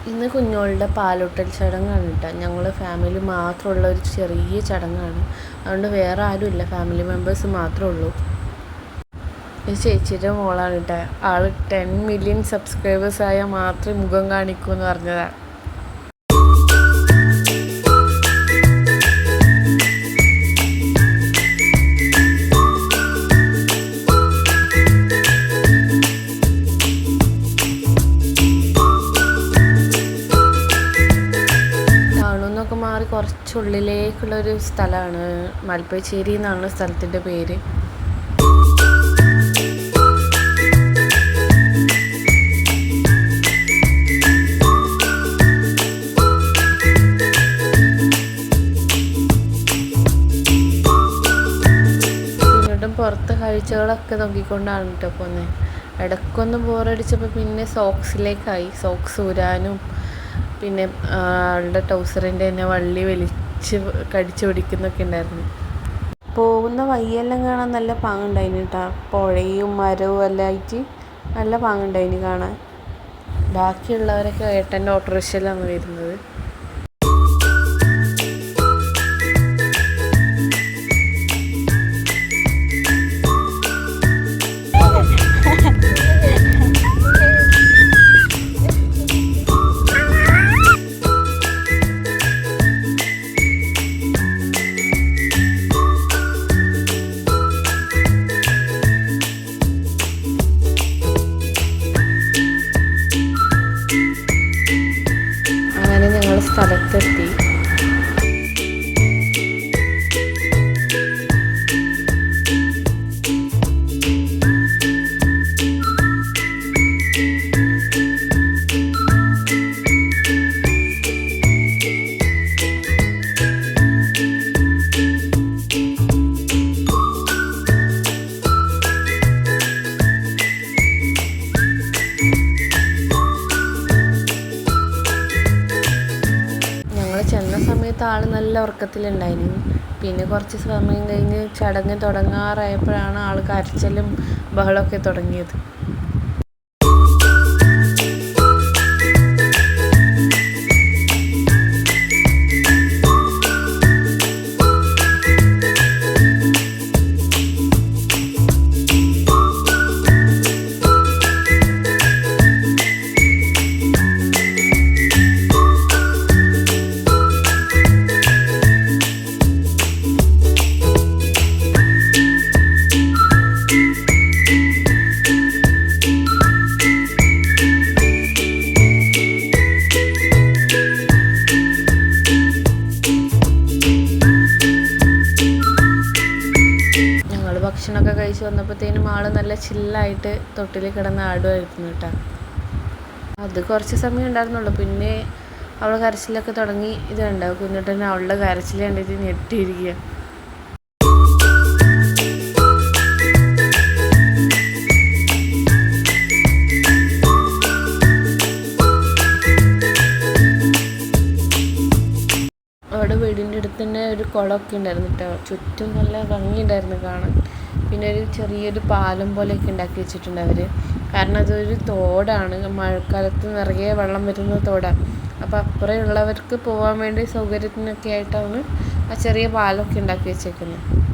ഇന്ന് കുഞ്ഞോളുടെ പാലൂട്ടൽ ചടങ്ങാണ് കേട്ടോ. ഞങ്ങൾ ഫാമിലി മാത്രമുള്ള ഒരു ചെറിയ ചടങ്ങാണ്. അതുകൊണ്ട് വേറെ ആരുമില്ല, ഫാമിലി മെമ്പേഴ്സ് മാത്രമേ ഉള്ളൂ. ഇത് ചേച്ചിയുടെ മോളാണ് കേട്ടോ. ആൾ 10 മില്യൺ സബ്സ്ക്രൈബേഴ്സ് ആയാൽ മാത്രമേ മുഖം കാണിക്കൂ എന്ന് പറഞ്ഞതാണ്. മാറി കുറച്ചുള്ളിലേക്കുള്ളൊരു സ്ഥലമാണ്. മൽപ്പശ്ശേരി എന്നാണ് സ്ഥലത്തിൻ്റെ പേര്. പിന്നീടും പുറത്തെ കാഴ്ചകളൊക്കെ നോക്കിക്കൊണ്ടാണ് കേട്ടോ പോകുന്നത്. ഇടയ്ക്കൊന്ന് ബോറടിച്ചപ്പോൾ പിന്നെ സോക്സിലേക്കായി. സോക്സ് ഊരാനും പിന്നെ ആളുടെ ടൗസറിൻ്റെ തന്നെ വള്ളി വലിച്ച് കടിച്ചു പിടിക്കുന്നൊക്കെ ഉണ്ടായിരുന്നു. പോകുന്ന വഴിയെല്ലാം കാണാൻ നല്ല പാങ്ങുണ്ടായിന് കേട്ടോ. പുഴയും മരവും എല്ലാം ആയിട്ട് നല്ല പാങ്ങുണ്ടായിന് കാണാൻ. ബാക്കിയുള്ളവരൊക്കെ ഏട്ടൻ്റെ ഓട്ടോറിക്ഷയിലാണ് വരുന്നത്. സ്ഥലത്തെത്തി. ചെന്ന സമയത്ത് ആൾ നല്ല ഉറക്കത്തിലുണ്ടായിരുന്നു. പിന്നെ കുറച്ച് സമയം കഴിഞ്ഞ് ചടങ്ങ് തുടങ്ങാറായപ്പോഴാണ് ആൾ കരച്ചിലും ബഹളമൊക്കെ തുടങ്ങിയത്. ഭക്ഷണമൊക്കെ കഴിച്ച് വന്നപ്പോഴത്തേനും ആൾ നല്ല ചില്ലായിട്ട് തൊട്ടിൽ കിടന്ന് ആടുമായിരുന്നു കേട്ടോ. അത് കുറച്ച് സമയം ഉണ്ടായിരുന്നുള്ളൂ. പിന്നെ അവൾ കരച്ചിലൊക്കെ തുടങ്ങി. ഇത് കണ്ടോ കുഞ്ഞുട്ടൻ അവളുടെ കരച്ചിൽ കണ്ടിട്ട് ഞെട്ടിയിരിക്കുക. അവിടെ വീടിൻ്റെ അടുത്ത് തന്നെ ഒരു കുളമൊക്കെ ഉണ്ടായിരുന്നു കേട്ടോ. ചുറ്റും നല്ല ഭംഗിയുണ്ടായിരുന്നു കാണാൻ. പിന്നെ ഒരു ചെറിയൊരു പാലം പോലെയൊക്കെ ഉണ്ടാക്കി വെച്ചിട്ടുണ്ട് അവർ. കാരണം അതൊരു തോടാണ്, മഴക്കാലത്ത് നിറയെ വെള്ളം വരുന്ന തോടാണ്. അപ്പോൾ അപ്പുറമുള്ളവർക്ക് പോകാൻ വേണ്ടി സൗകര്യത്തിനൊക്കെ ആയിട്ടാണ് ആ ചെറിയ പാലമൊക്കെ ഉണ്ടാക്കി വെച്ചേക്കുന്നത്.